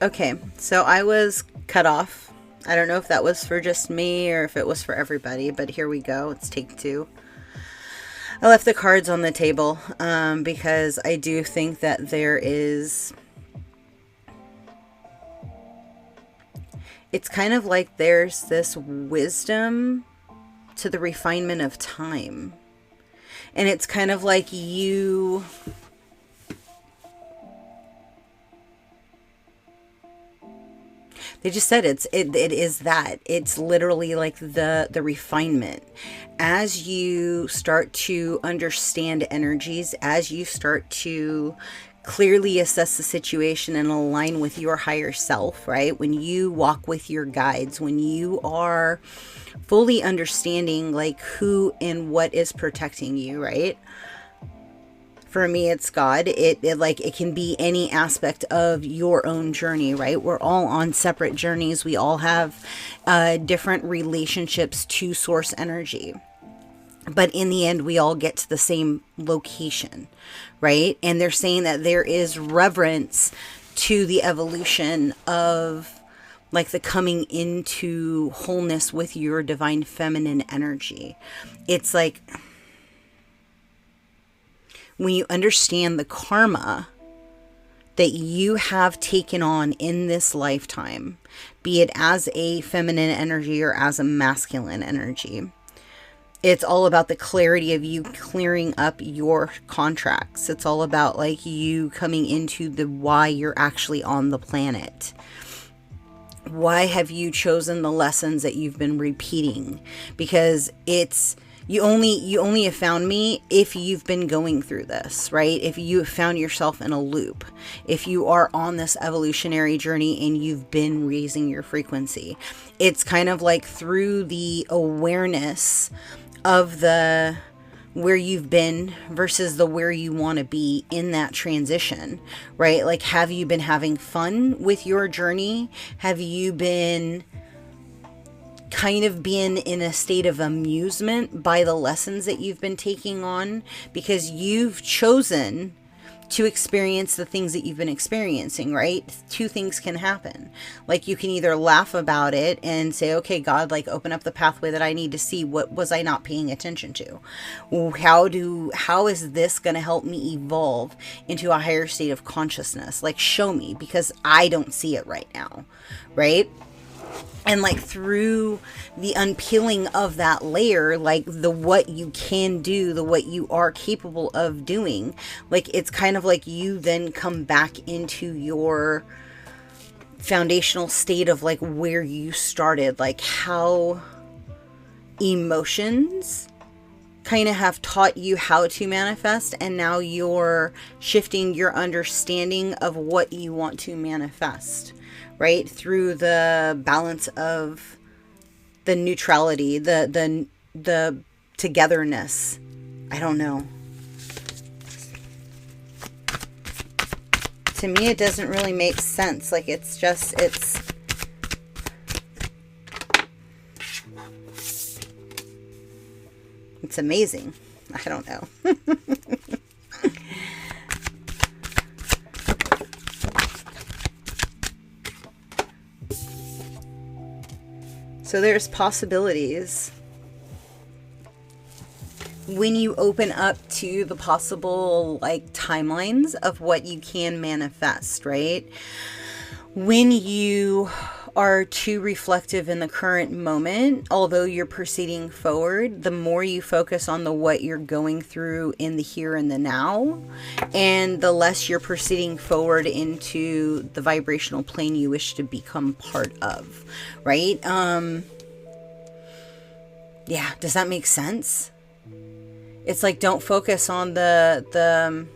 Okay, so I was cut off. I don't know if that was for just me or if it was for everybody, but here we go. It's take two. I left the cards on the table because I do think that there is... It's kind of like there's this wisdom to the refinement of time. And it's kind of like you... They just said it is that. It's literally like the refinement. As you start to understand energies, as you start to clearly assess the situation and align with your higher self, right? When you walk with your guides, when you are fully understanding like who and what is protecting you, right? For me, it's God. It can be any aspect of your own journey, right? We're all on separate journeys. We all have different relationships to source energy. But in the end, we all get to the same location, right? And they're saying that there is reverence to the evolution of like the coming into wholeness with your divine feminine energy. It's like... when you understand the karma that you have taken on in this lifetime, be it as a feminine energy or as a masculine energy, it's all about the clarity of you clearing up your contracts. It's all about like you coming into the why you're actually on the planet. Why have you chosen the lessons that you've been repeating? Because it's... You only have found me if you've been going through this, right? If you have found yourself in a loop, if you are on this evolutionary journey and you've been raising your frequency. It's kind of like through the awareness of the where you've been versus the where you want to be in that transition, right? Like, have you been having fun with your journey? Have you been kind of being in a state of amusement by the lessons that you've been taking on because you've chosen to experience the things that you've been experiencing, right? Two things can happen. Like, you can either laugh about it and say, okay, God, like, open up the pathway that I need to see. What was I not paying attention to? How is this going to help me evolve into a higher state of consciousness? Like, show me, because I don't see it right now, right? And like through the unpeeling of that layer, like the what you can do, the what you are capable of doing, like it's kind of like you then come back into your foundational state of like where you started, like how emotions kind of have taught you how to manifest, and now you're shifting your understanding of what you want to manifest. Right? Through the balance of the neutrality, the togetherness. I don't know. To me, it doesn't really make sense. Like, it's amazing. I don't know. So there's possibilities. When you open up to the possible like timelines of what you can manifest, right? When you are too reflective in the current moment, although you're proceeding forward, the more you focus on the what you're going through in the here and the now, and the less you're proceeding forward into the vibrational plane you wish to become part of, right? Yeah, does that make sense? It's like, don't focus on the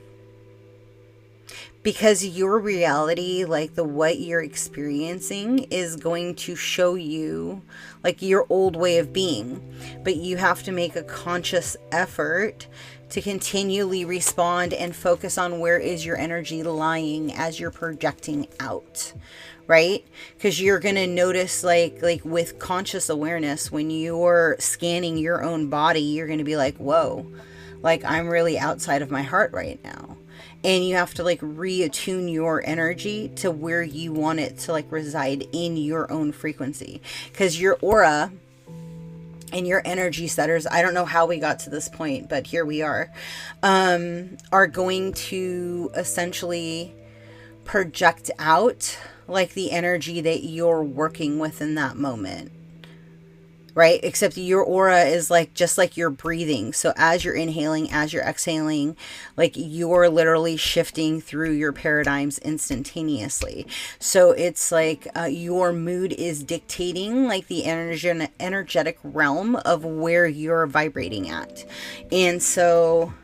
because your reality, like the what you're experiencing, is going to show you like your old way of being. But you have to make a conscious effort to continually respond and focus on where is your energy lying as you're projecting out, right? Because you're going to notice like with conscious awareness, when you're scanning your own body, you're going to be like, whoa, like I'm really outside of my heart right now. and you have to like reattune your energy to where you want it to like reside in your own frequency, because your aura and your energy setters, I don't know how we got to this point, but here we are going to essentially project out like the energy that you're working with in that moment, right? Except your aura is like just like you're breathing. So as you're inhaling, as you're exhaling, like you're literally shifting through your paradigms instantaneously. So it's like your mood is dictating like the energetic realm of where you're vibrating at. And so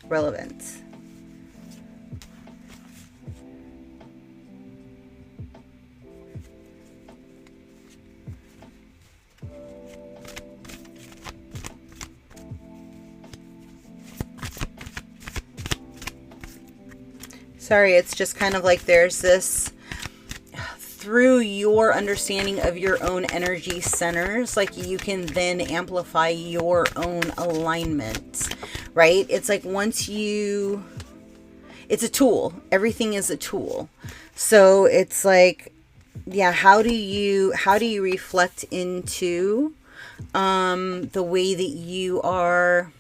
relevance. Sorry, it's just kind of like there's this, through your understanding of your own energy centers, like you can then amplify your own alignment, right? It's like once you, it's a tool. Everything is a tool. So it's like, yeah, how do you reflect into the way that you are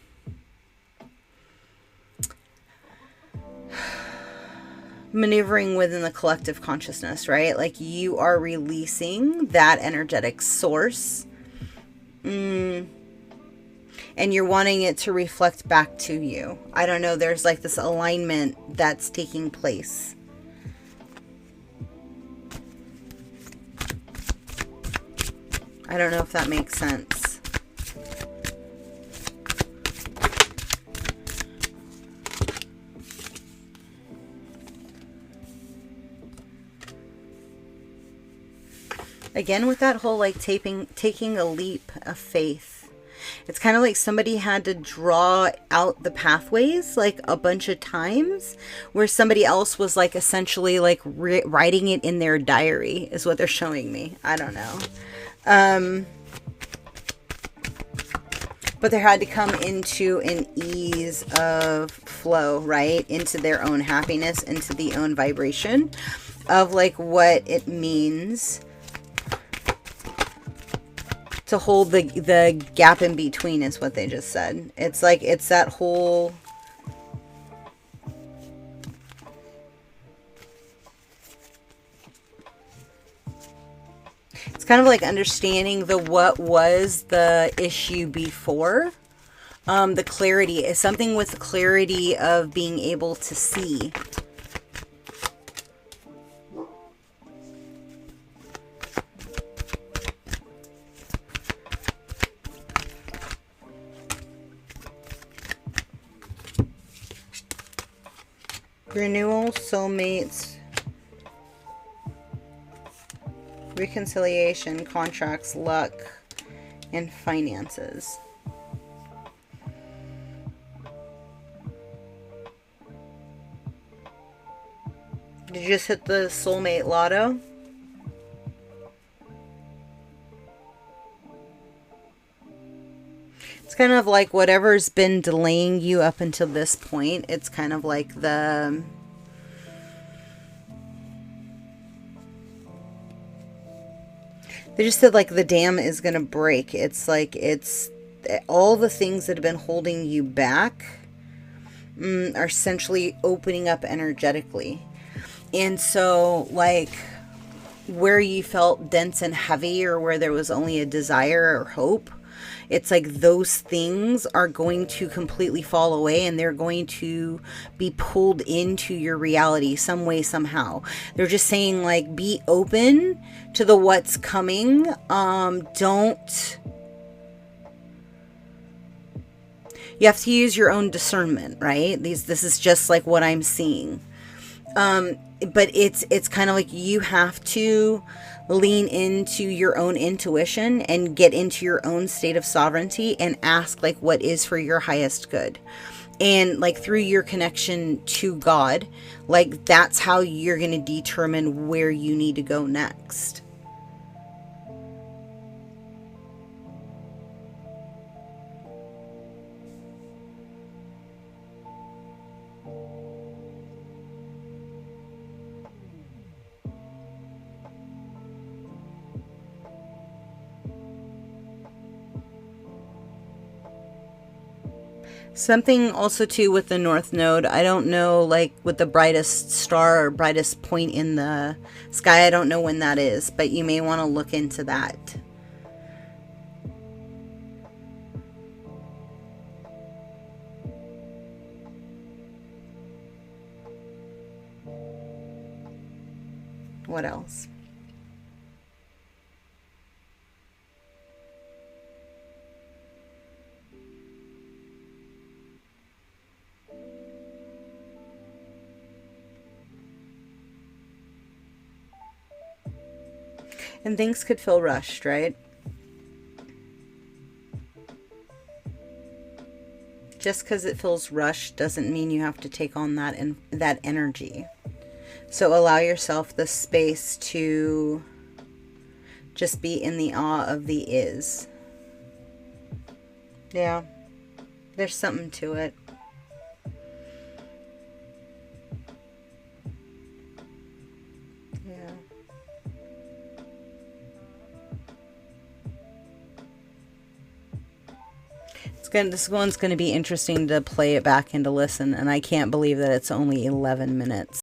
maneuvering within the collective consciousness, right? Like you are releasing that energetic source, and you're wanting it to reflect back to you. I don't know, there's like this alignment that's taking place. I don't know if that makes sense. Again, with that whole like taking a leap of faith, it's kind of like somebody had to draw out the pathways like a bunch of times, where somebody else was like essentially like writing it in their diary is what they're showing me. I don't know. But there had to come into an ease of flow, right? Into their own happiness, into the own vibration of like what it means to hold the gap in between, is what they just said. It's like, it's that whole, it's kind of like understanding the what was the issue before. The clarity is something with clarity of being able to see. Renewal, soulmates, reconciliation, contracts, luck, and finances. Did you just hit the soulmate lotto? It's kind of like whatever's been delaying you up until this point. It's kind of like the... They just said like the dam is going to break. It's like it's all the things that have been holding you back are essentially opening up energetically. And so like where you felt dense and heavy, or where there was only a desire or hope, it's like those things are going to completely fall away, and they're going to be pulled into your reality some way, somehow. They're just saying like, be open to the what's coming. Don't, you have to use your own discernment, right? This is just like what I'm seeing. But it's kind of like you have to lean into your own intuition and get into your own state of sovereignty and ask like what is for your highest good. And like through your connection to God, like that's how you're going to determine where you need to go next. Something also too with the North Node, I don't know, like with the brightest star or brightest point in the sky, I don't know when that is, but you may want to look into that. What else? And things could feel rushed, right? Just because it feels rushed doesn't mean you have to take on that energy. So allow yourself the space to just be in the awe of the is. Yeah, there's something to it. Yeah. This one's going to be interesting to play it back and to listen, and I can't believe that it's only 11 minutes.